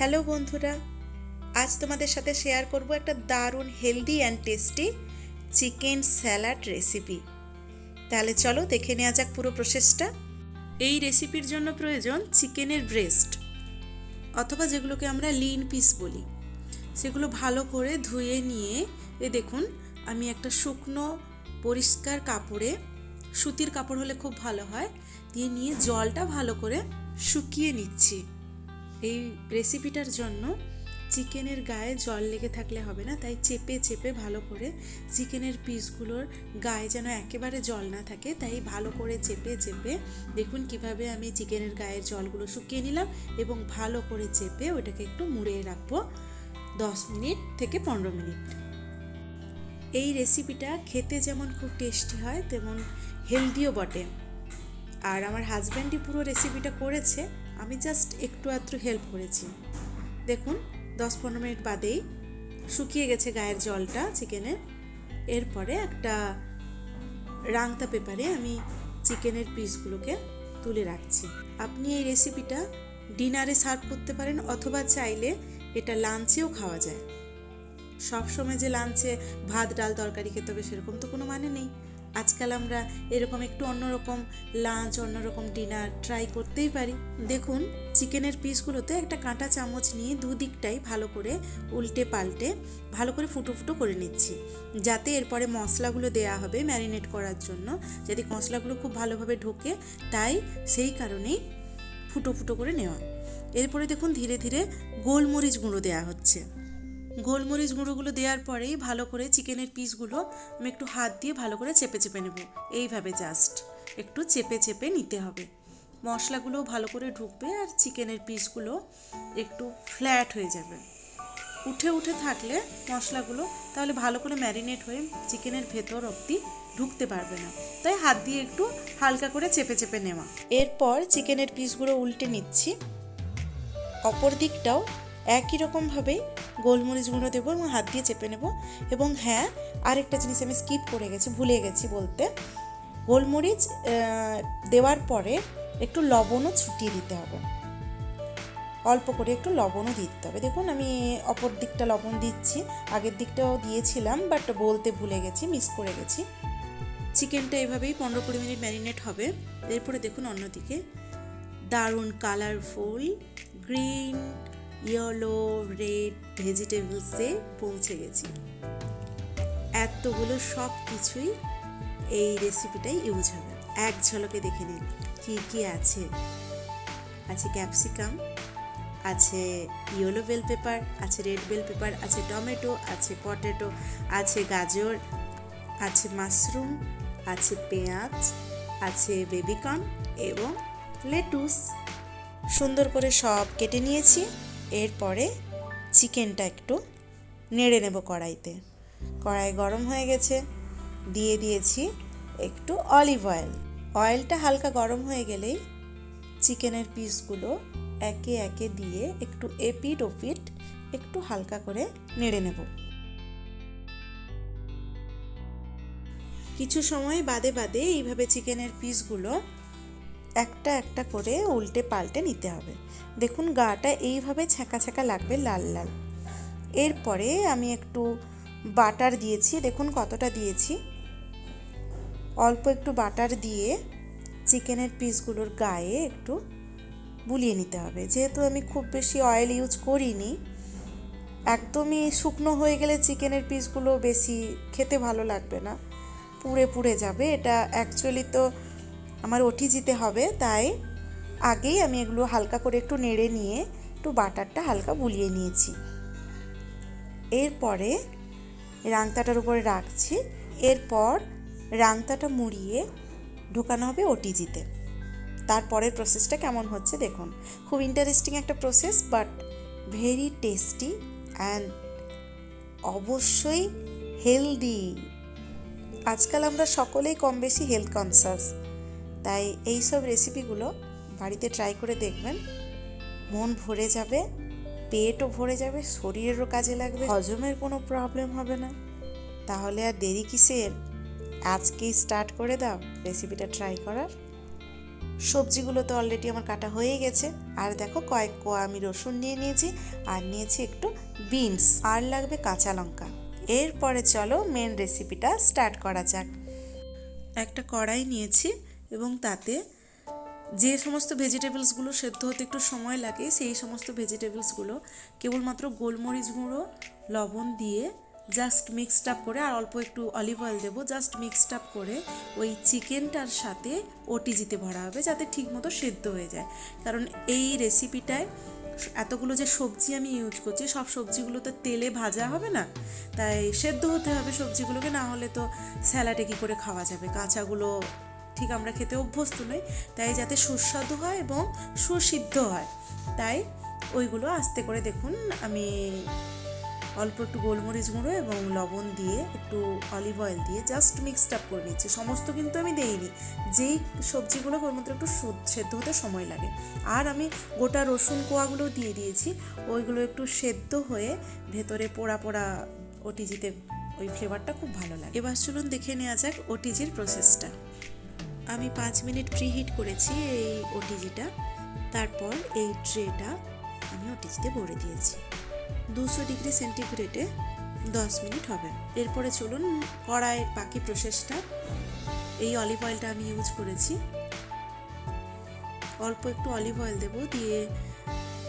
Hello বন্ধুরা, আজ তোমাদের সাথে শেয়ার করব একটা দারুণ healthy and tasty chicken salad recipe. তাহলে চলো দেখে নেওয়া যাক পুরো প্রসেসটা। এই রেসিপির জন্য প্রয়োজন চিকেনের ব্রেস্ট অথবা যেগুলোকে আমরা লিন পিস বলি, সেগুলো ভালো করে ধুয়ে নিয়ে দেখুন আমি একটা শুকনো পরিষ্কার কাপড়ে, সুতির কাপড় হলে খুব ভালো হয়, দিয়ে নিয়ে জলটা ভালো করে শুকিয়ে নিচ্ছি। এই রেসিপিটার জন্য চিকেনের গায়ে জল লেগে থাকলে হবে না, তাই চেপে চেপে ভালো করে চিকেনের পিসগুলোর গায়ে যেন একেবারে জল না থাকে, তাই ভালো করে চেপে চেপে দেখুন কিভাবে আমি চিকেনের গায়ের জলগুলো শুকিয়ে নিলাম এবং ভালো করে চেপে ওটাকে একটু মুড়িয়ে রাখবো 10 মিনিট থেকে 15 মিনিট। এই রেসিপিটা খেতে যেমন খুব টেস্টি হয় তেমন হেলদিও বটে। আর আমার হাজব্যান্ডই পুরো রেসিপিটা করেছে, আমি জাস্ট একটু আধটু হেল্প করেছি। দেখুন 10-15 মিনিট বাদেই শুকিয়ে গেছে গায়ের জলটা চিকেনের। এরপরে একটা রাংতা পেপারে আমি চিকেনের পিসগুলোকে তুলে রাখছি। আপনি এই রেসিপিটা ডিনারে সার্ভ করতে পারেন অথবা চাইলে এটা লাঞ্চেও খাওয়া যায়। সব সময় যে লাঞ্চে ভাত ডাল তরকারি খেতে হবে সেরকম তো কোনো মানে নেই। আজকাল আমরা এরকম একটু অন্যরকম লাঞ্চ, অন্যরকম ডিনার ট্রাই করতেই পারি। দেখুন চিকেনের পিসগুলোতে একটা কাঁটা চামচ নিয়ে দুদিকটাই ভালো করে উল্টে পাল্টে ভালো করে ফুটো ফুটো করে নিচ্ছি, যাতে এরপরে মশলাগুলো দেয়া হবে ম্যারিনেট করার জন্য, যাতে মশলাগুলো খুব ভালোভাবে ঢোকে, তাই সেই কারণেই ফুটো ফুটো করে নেওয়া। এরপরে দেখুন ধীরে ধীরে গোলমরিচ গুঁড়ো দেওয়া হচ্ছে। গোলমরিচ গুঁড়োগুলো দেওয়ার পরেই ভালো করে চিকেনের পিসগুলো আমি একটু হাত দিয়ে ভালো করে চেপে চেপে নেব। এইভাবে জাস্ট একটু চেপে চেপে নিতে হবে, মশলাগুলো ভালো করে ঢুকবে আর চিকেনের পিসগুলো একটু ফ্ল্যাট হয়ে যাবে। উঠে উঠে থাকলে মশলাগুলো তাহলে ভালো করে ম্যারিনেট হয়ে চিকেনের ভেতর অবধি ঢুকতে পারবে না, তাই হাত দিয়ে একটু হালকা করে চেপে চেপে নেওয়া। এরপর চিকেনের পিসগুলো উল্টে নিচ্ছি, অপর দিকটাও একই রকমভাবেই গোলমরিচ গুঁড়ো দেবো এবং হাত দিয়ে চেপে নেব। এবং হ্যাঁ, আরেকটা জিনিস আমি স্কিপ করে গেছি, ভুলে গেছি বলতে, গোলমরিচ দেওয়ার পরে একটু লবণও ছুটিয়ে দিতে হবে, অল্প করে একটু লবণও দিতে হবে। দেখুন আমি অপর দিকটা লবণ দিচ্ছি, আগের দিকটাও দিয়েছিলাম বাট বলতে ভুলে গেছি, মিস করে গেছি। চিকেনটা এভাবেই 15-20 মিনিট ম্যারিনেট হবে। এরপরে দেখুন অন্যদিকে দারুণ কালারফুল গ্রিন, ইয়েলো, রেড ভেজিটেবলসে পৌঁছে গেছি। এতগুলো সব কিছুই এই রেসিপিটাই ইউজ হবে। এক ঝলকে দেখে নিন কি কি আছে। আছে ক্যাপসিকাম, আছে ইয়েলো বেল পেপার, আছে রেড বেল পেপার, আছে টমেটো, আছে পটেটো, আছে গাজর, আছে মাশরুম, আছে পেঁয়াজ, আছে বেবিকর্ন এবং লেটুস। সুন্দর করে সব কেটে নিয়েছি। এরপরে চিকেনটা একটু নেড়ে নেব কড়াইতে। কড়াই গরম হয়ে গেছে, দিয়ে দিয়েছি একটু অলিভ অয়েল। অয়েলটা হালকা গরম হয়ে গেলেই চিকেনের পিসগুলো একে একে দিয়ে একটু এপিট ওপিট একটু হালকা করে নেড়ে নেব। কিছু সময় বাদে বাদে এইভাবে চিকেনের পিসগুলো একটা একটা করে উল্টে পাল্টে নিতে হবে। দেখুন গাটা এইভাবে ছ্যাঁকা ছ্যাঁকা লাগবে, লাল লাল। এরপরে আমি একটু বাটার দিয়েছি, দেখুন কতটা দিয়েছি, অল্প একটু বাটার দিয়ে চিকেনের পিসগুলোর গায়ে একটু বুলিয়ে নিতে হবে। যেহেতু আমি খুব বেশি অয়েল ইউজ করিনি, একদমই শুকনো হয়ে গেলে চিকেনের পিসগুলো বেশি খেতে ভালো লাগবে না, পুড়ে পুড়ে যাবে। এটা অ্যাকচুয়ালি তো আমার ওটিজিতে হবে, তাই আগেই আমি এগুলো হালকা করে একটু নেড়ে নিয়ে একটু বাটারটা হালকা বুলিয়ে নিয়েছি। এরপরে রাংতাটার উপরে রাখছি। এরপর রাংতাটা মুড়িয়ে ঢোকানো হবে ওটিজিতে। তারপরের প্রসেসটা কেমন হচ্ছে দেখুন। খুব ইন্টারেস্টিং একটা process, but very tasty and অবশ্যই হেলদি। আজকাল আমরা সকলেই কম বেশি হেলথ কনসাস, তাই এই সব রেসিপিগুলো বাড়িতে ট্রাই করে দেখবেন। মন ভরে যাবে, পেটও ভরে যাবে, শরীরেরও কাজে লাগবে, হজমের কোনো প্রবলেম হবে না। তাহলে আর দেরি কিসের, আজকেই স্টার্ট করে দাও রেসিপিটা ট্রাই করার। সবজিগুলো তো অলরেডি আমার কাটা হয়ে গেছে। আর দেখো কয়েক কোয়া আমি রসুন নিয়ে নিয়েছি, আর নিয়েছি একটু বিনস, আর লাগবে কাঁচা লঙ্কা। এরপরে চলো মেন রেসিপিটা স্টার্ট করা যাক। একটা কড়াই নিয়েছি এবং তাতে যে সমস্ত ভেজিটেবলসগুলো সেদ্ধ হতে একটু সময় লাগে সেই সমস্ত ভেজিটেবলসগুলো কেবলমাত্র গোলমরিচ গুঁড়ো, লবণ দিয়ে জাস্ট মিক্সড আপ করে, আর অল্প একটু অলিভ অয়েল দেবো, জাস্ট মিক্সড আপ করে ওই চিকেনটার সাথে ওটিজিতে ভরা হবে যাতে ঠিকমতো সেদ্ধ হয়ে যায়। কারণ এই রেসিপিটায় এতগুলো যে সবজি আমি ইউজ করছি সব সবজিগুলো তো তেলে ভাজা হবে না, তাই সেদ্ধ হতে হবে সবজিগুলোকে, না হলে তো স্যালাডে কী করে খাওয়া যাবে, কাঁচাগুলো ঠিক আমরা খেতে অভ্যস্ত নই। তাই যাতে সুস্বাদু হয় এবং সুসিদ্ধ হয়, তাই ওইগুলো আস্তে করে দেখুন আমি অল্প একটু গোলমরিচ গুঁড়ো এবং লবণ দিয়ে একটু অলিভ অয়েল দিয়ে জাস্ট মিক্সড আপ করে নিচ্ছি। সমস্ত কিন্তু আমি দেইনি, যেই সবজিগুলো কেবলমাত্র একটু সেদ্ধ হতে সময় লাগে। আর আমি গোটা রসুন কোয়াগুলো দিয়ে দিয়েছি, ওইগুলো একটু সেদ্ধ হয়ে ভেতরে পোড়া পোড়া ওটিজিতে ওই ফ্লেভারটা খুব ভালো লাগে। এবার চলুন দেখে নেওয়া যাক ওটিজির প্রসেসটা। আমি 5 মিনিট প্রিহিট করেছি এই ওটিজিটা, তারপর এই ট্রেটা আমি ওটিজিতে ভরে দিয়েছি। 200 ডিগ্রি সেন্টিগ্রেডে 10 মিনিট হবে। এরপরে চলুন কড়াইয়ের বাকি প্রসেসটা। এই অলিভ অয়েলটা আমি ইউজ করেছি, অল্প একটু অলিভ অয়েল দেবো, দিয়ে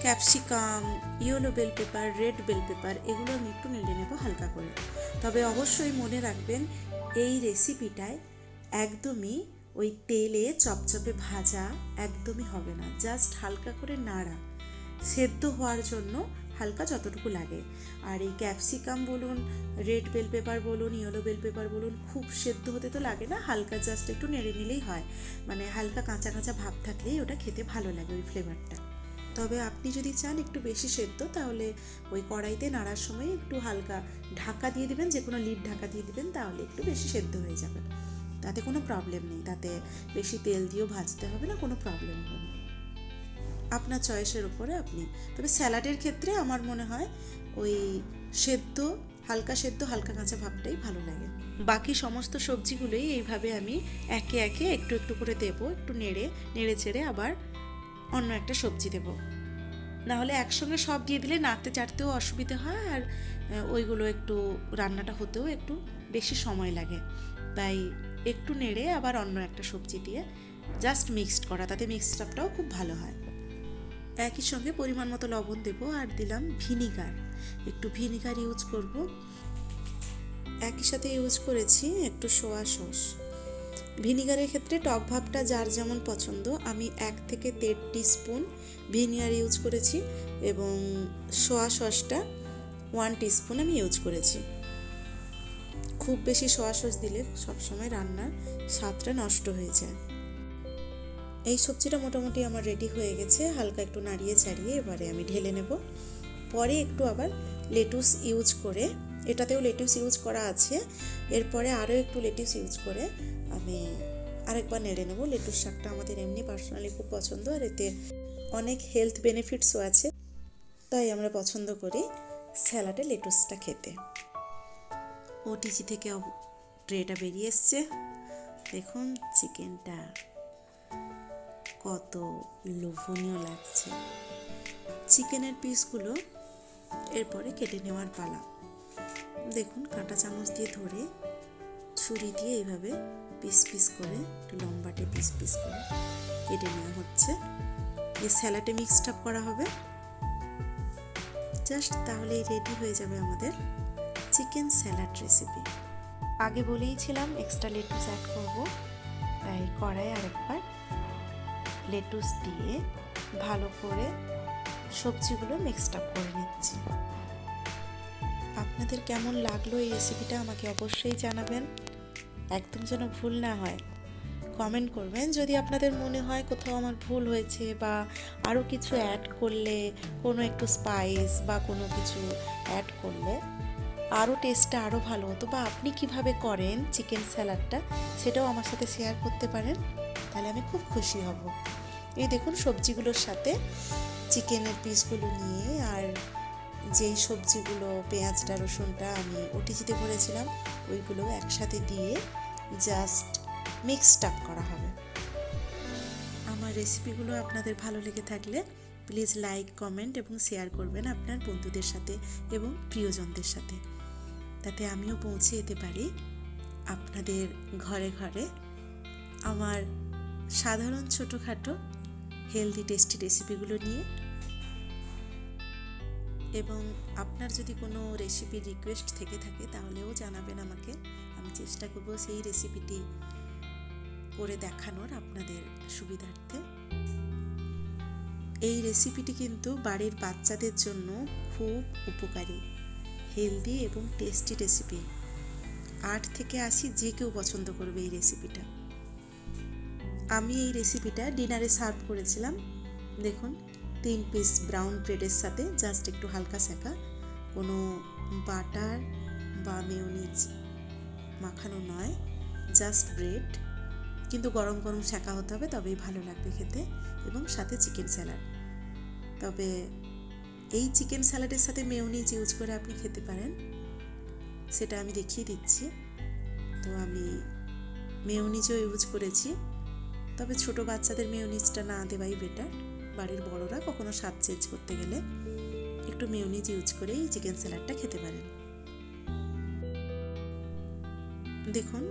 capsicum, yellow bell pepper, red bell pepper এগুলো আমি একটু নেড়ে নেবো হালকা করে। তবে অবশ্যই মনে রাখবেন এই রেসিপিটায় একদমই ওই তেলে চপচপে ভাজা একদমই হবে না, জাস্ট হালকা করে নাড়া, সেদ্ধ হওয়ার জন্য হালকা যতটুকু লাগে। আর এই ক্যাপসিকাম বলুন, রেড বেল পেপার বলুন, ইয়েলো বেল পেপার বলুন, খুব সেদ্ধ হতে তো লাগে না, হালকা জাস্ট একটু নেড়ে নিলেই হয়, মানে হালকা কাঁচা কাঁচা ভাব থাকলেই ওটা খেতে ভালো লাগে ওই ফ্লেভারটা। তবে আপনি যদি চান একটু বেশি সেদ্ধ, তাহলে ওই কড়াইতে নাড়ার সময় একটু হালকা ঢাকা দিয়ে দিবেন, যে কোনো লিড ঢাকা দিয়ে দিবেন, তাহলে একটু বেশি সেদ্ধ হয়ে যাবে, তাতে কোনো প্রবলেম নেই, তাতে বেশি তেল দিয়েও ভাজতে হবে না, কোনো প্রবলেম হবে না, আপনার চয়েসের উপরে আপনি। তবে স্যালাডের ক্ষেত্রে আমার মনে হয় ওই সেদ্ধ হালকা কাঁচা ভাবটাই ভালো লাগে। বাকি সমস্ত সবজিগুলোই এইভাবে আমি একে একে একটু একটু করে দেবো, একটু নেড়ে চেড়ে আবার অন্য একটা সবজি দেবো, নাহলে একসঙ্গে সব দিয়ে দিলে নাড়তে চাড়তেও অসুবিধে হয়, আর ওইগুলো একটু রান্নাটা হতেও একটু বেশি সময় লাগে, তাই একটু নেড়ে আবার অন্য একটা সবজি দিয়ে জাস্ট মিক্সড করা, তাতে মিক্সড আপটাও খুব ভালো হয়। একই সঙ্গে পরিমাণ মতো লবণ দেবো, আর দিলাম ভিনিগার, একটু ভিনিগার ইউজ করব। একই সাথে ইউজ করেছি একটু সোয়া সস। ভিনিগারের ক্ষেত্রে টক ভাবটা যার যেমন পছন্দ, আমি 1 থেকে 1.5 টিস্পুন ভিনিগার ইউজ করেছি এবং সোয়া সসটা 1 টিস্পুন আমি ইউজ করেছি। খুব বেশি সোয়া সস দিলে সবসময় রান্নার স্বাদটা নষ্ট হয়ে যায়। এই সবজিটা মোটামুটি আমার রেডি হয়ে গেছে, হালকা একটু নাড়িয়ে ছাড়িয়ে এবারে আমি ঢেলে নেব। পরে একটু আবার লেটুস ইউজ করে, এটাতেও লেটুস ইউজ করা আছে, এরপরে আরও একটু লেটুস ইউজ করে আমি আরেকবার নেড়ে নেব। লেটুস শাকটা আমাদের এমনি পার্সোনালি খুব পছন্দ, আর এতে অনেক হেলথ বেনিফিটসও আছে, তাই আমরা পছন্দ করি স্যালাডে লেটুসটা খেতে। ওটিজি থেকে ট্রেটা বেরিয়ে এসছে, দেখুন চিকেনটা কত লোভনীয় লাগছে। চিকেনের পিসগুলো এরপরে কেটে নেওয়ার পালা। দেখুন কাঁটা চামচ দিয়ে ধরে ছুরি দিয়ে এইভাবে পিস পিস করে একটু লম্বাটে পিস পিস করে কেটে নেওয়া হচ্ছে। এই স্যালাডে মিক্সড আপ করা হবে জাস্ট, তাহলেই রেডি হয়ে যাবে আমাদের চিকেন স্যালাড রেসিপি। আগে বলেইছিলাম এক্সট্রা লেটুস অ্যাড করব, তাই কড়াই আরেকবার লেটুস দিয়ে ভালো করে সবজিগুলো মিক্সড আপ করে নিচ্ছি। আপনাদের কেমন লাগলো এই রেসিপিটা আমাকে অবশ্যই জানাবেন, একদম যেন ভুল না হয়। কমেন্ট করবেন যদি আপনাদের মনে হয় কোথাও আমার ভুল হয়েছে, বা আরও কিছু অ্যাড করলে, কোনো একটু স্পাইস বা কোনো কিছু অ্যাড করলে আরও টেস্টটা আরও ভালো হতো, বা আপনি কিভাবে করেন চিকেন স্যালাডটা সেটাও আমার সাথে শেয়ার করতে পারেন, তাহলে আমি খুব খুশি হব। এই দেখুন সবজিগুলোর সাথে চিকেনের পিসগুলো নিয়ে আর যেই সবজিগুলো পেঁয়াজটা রসুনটা আমি ওটিজিতে ভরেছিলাম ওইগুলো একসাথে দিয়ে জাস্ট মিক্সড আপ করা হবে। আমার রেসিপিগুলো আপনাদের ভালো লেগে থাকলে প্লিজ লাইক, কমেন্ট এবং শেয়ার করবেন আপনার বন্ধুদের সাথে এবং প্রিয়জনদের সাথে, তাতে আমিও পৌঁছে যেতে পারি আপনাদের ঘরে ঘরে আমার সাধারণ ছোটোখাটো হেলদি টেস্টি রেসিপিগুলো নিয়ে। এবং আপনার যদি কোনো রেসিপির রিকোয়েস্ট থেকে থাকে তাহলেও জানাবেন আমাকে, আমি চেষ্টা করব সেই রেসিপিটি করে দেখানোর আপনাদের সুবিধার্থে। এই রেসিপিটি কিন্তু বাড়ির বাচ্চাদের জন্য খুব উপকারী, হেলদি এবং টেস্টি রেসিপি। 8 থেকে 80 যে কেউ পছন্দ করবে এই রেসিপিটা। আমি এই রেসিপিটা ডিনারে সার্ভ করেছিলাম। দেখুন, 3 পিস ব্রাউন ব্রেডের সাথে জাস্ট একটু হালকা সেঁকা, কোনো বাটার বা মেয়োনিজ মাখানো নয়, জাস্ট ব্রেড, কিন্তু গরম গরম সেঁকা হতে হবে, তবেই ভালো লাগবে খেতে। এবং সাথে চিকেন স্যালাড। তবে এই চিকেন স্যালাডের সাথে মেয়োনিজ ইউজ করে আপনি খেতে পারেন, সেটা আমি দেখিয়ে দিচ্ছি। তো আমি মেয়োনিজও ইউজ করেছি, তবে ছোটো বাচ্চাদের মেয়োনিজটা না দেওয়াই বেটার। বাড়ির বড়রা কখনো স্বাদ চেঞ্জ করতে গেলে একটু মেয়োনিজ ইউজ করেই চিকেন স্যালাডটা খেতে পারেন। দেখুন,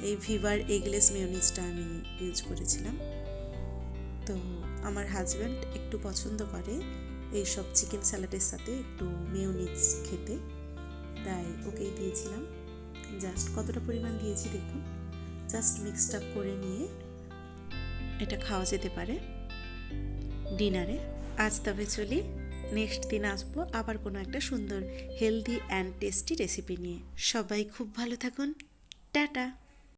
এই ভিভার এগলেস মেয়োনিজটা আমি ইউজ করেছিলাম। তো আমার হাজব্যান্ড একটু পছন্দ করে এই সব চিকেন স্যালাডের সাথে একটু মেয়োনিজ খেতে, তাই ওকেই দিয়েছিলাম। জাস্ট কতটা পরিমাণ দিয়েছি দেখুন, জাস্ট মিক্সড আপ করে নিয়ে এটা খাওয়া যেতে পারে ডিনারে। আজ তবে চলি, নেক্সট দিন আসবো আবার কোনো একটা সুন্দর হেলদি অ্যান্ড টেস্টি রেসিপি নিয়ে। সবাই খুব ভালো থাকুন, টাটা।